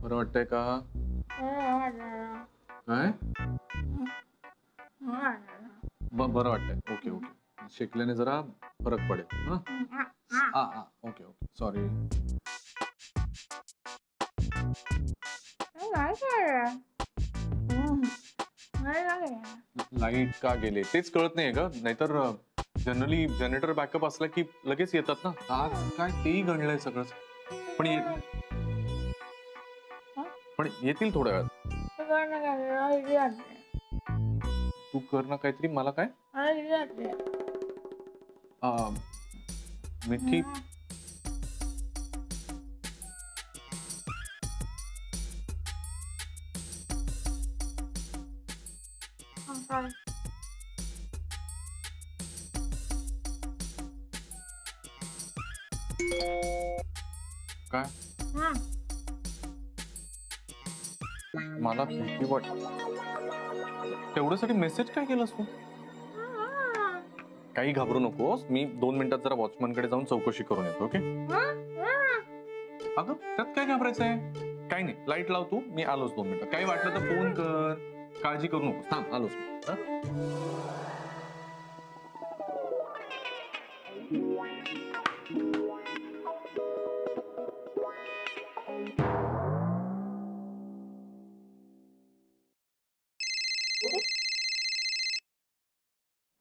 बरं वाटतंय का? काय? बरं वाटतंय. Okay okay. शेकल्याने जरा फरक पडेल. Okay okay. सॉरी. लाईट का गेले तेच कळत नाहीये ग. नाहीतर जनरली जनरेटर बॅकअप असला की लगेच येतात ना. आज काय तेही गणलंय सगळंच. पण येतील थोड्या वेळात. तू कर ना काहीतरी. मला काय मिठी. काय मला भीती वाट. तेवढ्यासाठी मेसेज काय केलास तू? काही घाबरू नकोस. मी 2 मिनिटात जरा वॉचमन कडे जाऊन चौकशी करून येतो. ओके. अगं त्यात काय घाबरायचंय? काही नाही. लाईट लाव तू. मी आलोच 2 मिनिटात. काही वाटलं तर फोन कर. काळजी करू नकोस. थांब आलोच.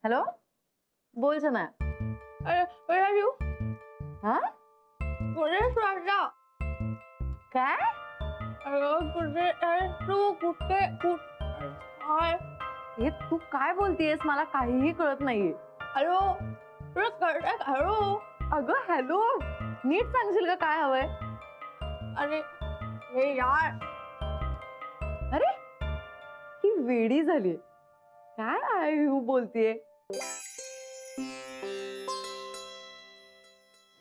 हॅलो, बोल सना. हा काय? हे तू काय बोलतेस? मला काहीही कळत नाहीये. अगं हॅलो, नीट सांगशील का काय हवंय? अरे ही वेडी झाली. काय आहे बोलतीये?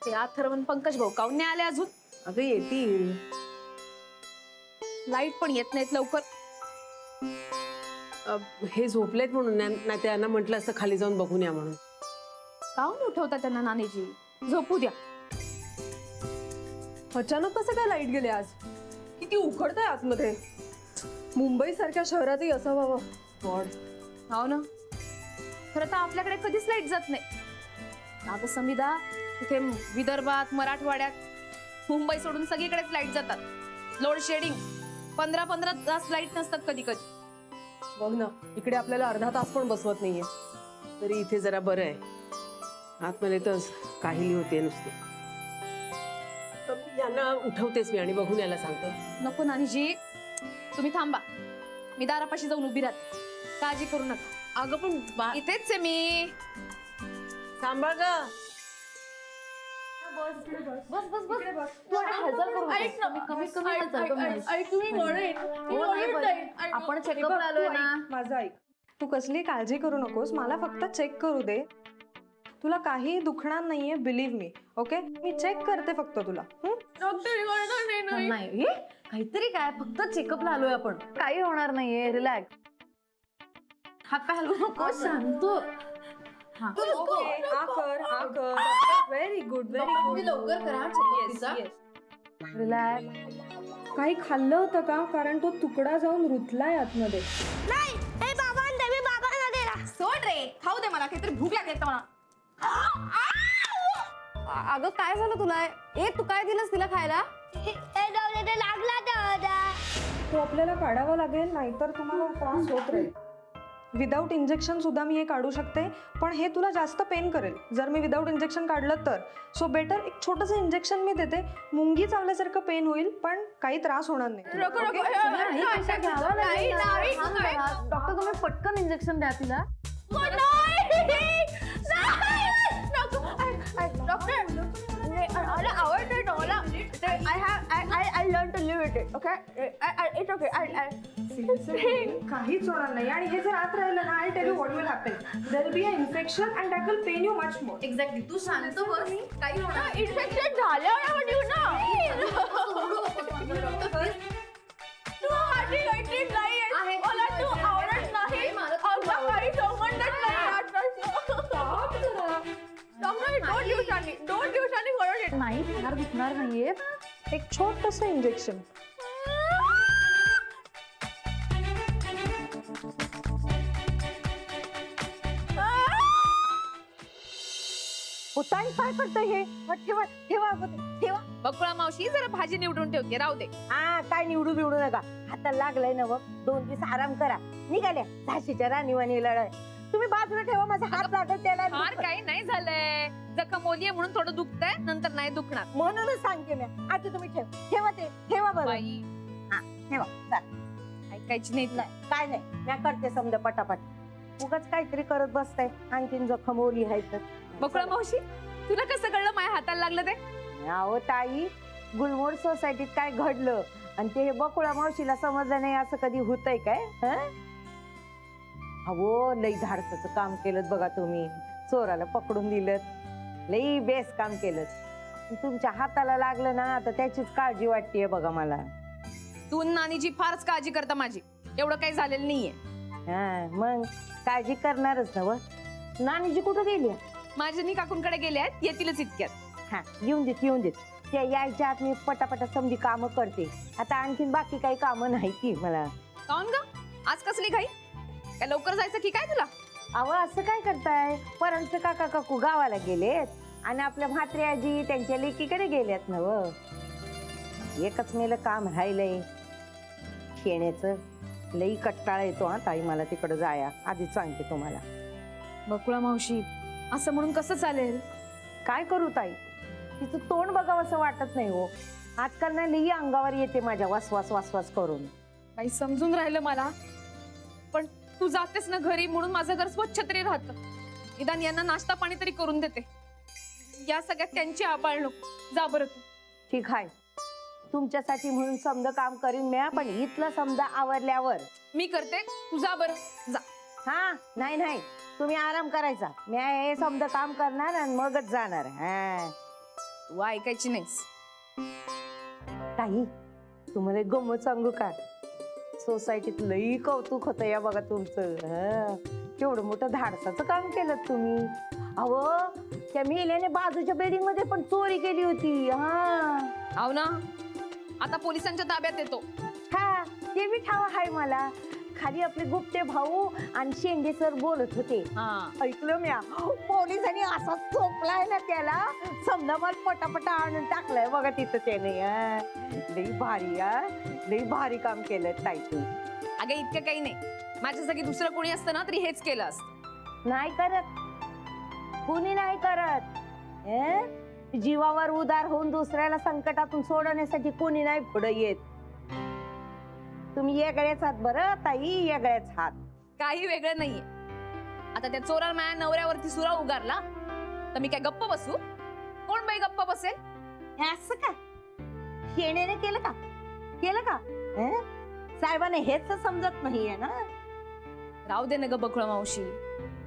ते अथर्वन पंकज भाऊ काऊन नाही आले अजून? अगं येतील. लाईट पण येत नाहीत लवकर. हे झोपलेत म्हणून नाही त्यांना म्हटलं असं खाली जाऊन बघून या म्हणून. काऊन उठवता त्यांना नानीजी? झोपू द्या. अचानक कसं काय लाईट गेले आज? किती उकडतंय आतमध्ये. मुंबई सारख्या शहरातही असं व्हावं. गॉड. हो ना. खरं तर आपल्याकडे कधीच लाईट जात नाही. अगं समिधा, इथे विदर्भात, मराठवाड्यात, मुंबई सोडून सगळीकडेच लाईट जातात. Load shedding. 15-15 तास लाईट नसतात कधी कधी. बघ ना, इकडे आपल्याला अर्धा तास पण बसवत नाहीये. तरी इथे जरा बरं आहे. आतमध्ये तर काहिली होते नुसते. यांना उठवतेच मी आणि बघून यायला सांगते. नको नानीजी, तुम्ही थांबा. मी दारापाशी जाऊन उभी राहते. काळजी करू नका. अगं पण इथेच आहे मी. सांभाळ ग. बस बस बस. तू आता हालचाल करू नकोस. कमी हालचाल कर. आपण चेकअपला आलोय ना. माझं ऐक. तू कसली काळजी करू नकोस. मला फक्त चेक करू दे. तुला काही दुखणार नाहीये, बिलीव्ह मी. ओके, मी चेक करते फक्त तुला. नाही हे काहीतरी काय, फक्त चेकअपला आलोय आपण. काही होणार नाहीये. रिलॅक्स. हात पाय हलवू नको. शांत. Very good, very good. लवकर करा चेकअप. रिलॅक्स. काही खाल्लं होतं का? कारण तो तुकडा जाऊन रुतलाय आतमध्ये. सोड रे, खाऊ दे मला. काहीतरी भूक लागली मला. अगं काय झालं तुला? तू काय दिलंस तिला खायला? तो आपल्याला काढावा लागेल, नाहीतर तुम्हाला त्रास होत राहील. विदाऊट इंजेक्शन सुद्धा मी हे काढू शकते, पण हे तुला जास्त पेन करेल जर मी विदाऊट इंजेक्शन काढलं तर. सो बेटर एक छोटंसं इंजेक्शन मी देते. मुंगी चावल्यासारखं पेन होईल, पण काही त्रास होणार नाही. डॉक्टर तुम्ही पटकन इंजेक्शन द्या तिला. काहीच होणार नाही. आणि हे जर आत राहिलं ना, I tell you what will happen. There will be a infection and that will pain you much more. Exactly. तू शांत बस. काही होणार. इन्फेक्शन झाल्यावर तू हाती काहीतरी नाही आहे. मला तू आवडत नाही. आमचा काही संबंधच नाही. डॉक्टर 2 दिवसांनी गरज नाही फार दुखणार नाहीये. एक छोटंसं इंजेक्शन. ताई काय करताय हे ठेवा ठेवा अगं, ठेवा. बकुळा मावशी जरा भाजी निवडून ठेवते, राहू दे. हा काय निवडू बिवडू नका, हाताला लागलाय ना बघ, 2 दिवस आराम करा. निघाल्या झाशीच्या राणीवाणी लढाय. तुम्ही बाजूला ठेवा, माझा हात लागत त्याला. फार काही नाही झालंय, जखम ओली आहे म्हणून थोडं दुखतंय, नंतर नाही दुखणार. म्हणूनच सांगते मी, आता तुम्ही ठेवा ते, ठेवा बरं. बाई ठेवा चल. ऐकायची नाही तुला. नाही काय नाही, मी करते समजा पटापट. उगाच काहीतरी करत बसताय, आणखीन जखम ओली आहे तर. बकुळा मावशी तुला कसं कळलं माझ्या हाताला लागलं ते? अहो ताई, गुलमोड सोसायटीत काय घडलं आणि ते बकुळा मावशीला समजलं नाही असं कधी होतंय काय? अहो लई धाडसाचं काम केलं बघा तुम्ही, चोराला पकडून दिलं, लई बेस काम केलं. तुमच्या हाताला लागलं ना तर त्याचीच काळजी वाटतेय बघा मला. तू नानीची फारच काळजी करता माझी, एवढं काही झालेलं नाहीये. हा मग काळजी करणारच ना व. नानीजी कुठं गेली? माझ्या काकूंकडे गेले आहेत, येतीलच इतक्यात. हा येऊन देत येऊन देत. त्या यायच्या आत मी पटापटा समधी कामं करते. आता आणखीन बाकी काही कामं नाही की मला. काऊन ग आज कसली घाई? काय लवकर जायचं की काय तुला? अहो असं काय करताय, परमचे काका काकू गावाला गेलेत आणि आपल्या म्हात्रे आजी त्यांच्या लेकीकडे गेल्यात ना व. एकच मेलं काम राहिलंय खेण्याचं. लई कट्टाळा येतो हा ताई मला तिकडे जाया, आधीच सांगते तुम्हाला. बकुळा मावशी असं म्हणून कसं चालेल? काय करू ताई, तिचं तोंड बघावं असं वाटत नाही हो. आजकाल ना लई अंगावर येते माझ्या वासवास वासवास करून. काही समजून राहिलं मला, पण तू जातेस ना घरी म्हणून माझं घर स्वच्छ तरी राहतं. निदान यांना नाश्ता पाणी तरी करून देते. या सगळ्यात त्यांची आबाळ नको. जा बरं तू. ठीक आहे, तुमच्यासाठी म्हणून समजा काम करीन मी, पण इथलं समजा आवरल्यावर. मी करते, तू जा बरं जा. हा नाही नाही, तुम्ही आराम करायचा, मी हे समजा काम करणार आणि मगच जाणार. हा तू ऐकायची नाहीस. ताई तुम्हाला एक गंमत सांगू का? सोसायटीत लई कौतुक होतं या बघा तुमचं. केवढं मोठं धाडसाचं काम केलं तुम्ही. अहो त्या मेल्याने बाजूच्या बिल्डिंग मध्ये पण चोरी केली होती. हाव ना, आता पोलिसांच्या ताब्यात येतो. हा ते बी ठाव आहे मला. खाली आपले गुप्ते भाऊ आणि शेंडे सर बोलत होते. ऐकलं म्या, पोलिसांनी असा चोपलाय ना त्याला, समजा मला पटापटा आणून टाकलाय बघा तिथं त्याने. लई भारी, लई भारी काम केलं ताई तू. अगं इतकं काही नाही, माझ्या जागी दुसरं कोणी असतं ना तरी हेच केलं असतं. नाही करत, कुणी नाही करत. जीवावर उदार होऊन दुसऱ्याला संकटातून सोडवण्यासाठी कोणी नाही पुढे येत. तुम्ही वेगळेच आहात बरं ताई, वेगळेच आहात. काही वेगळं नाहीये. आता त्या चोराला माझ्या नवऱ्यावरती सुरा उगारला तर मी काय गप्प बसू? कोण बाई गप्प बसेल? असं का शेण्याने केलं का? केलं का? साहेबांना हेच समजत नाहीये ना. राहू दे ना ग बकुळा मावशी,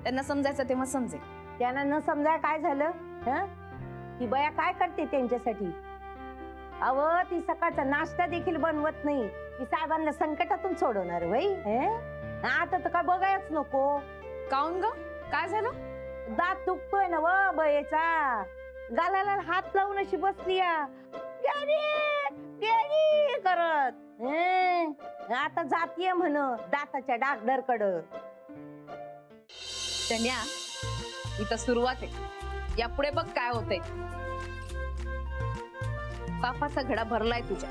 त्यांना समजायचं तेव्हा समजेल. त्यांना न समजाय काय झालं? ती बया काय करते त्यांच्यासाठी? अव ती सकाळचा नाश्ता देखील बनवत नाही. ती साहेबांना संकटातून सोडवणार बाई. आता तर काय बघायच नको. काऊन ग काय झालं? दात दुखतोय ना व बयेचा, गालाला हात लावून अशी बसली करत. आता जातीये म्हण दाताच्या डॉक्टर कडं. धन्या, इथं सुरुवात आहे, यापुढे बघ काय होतंय. पापाचा घडा भरलाय तुझ्या.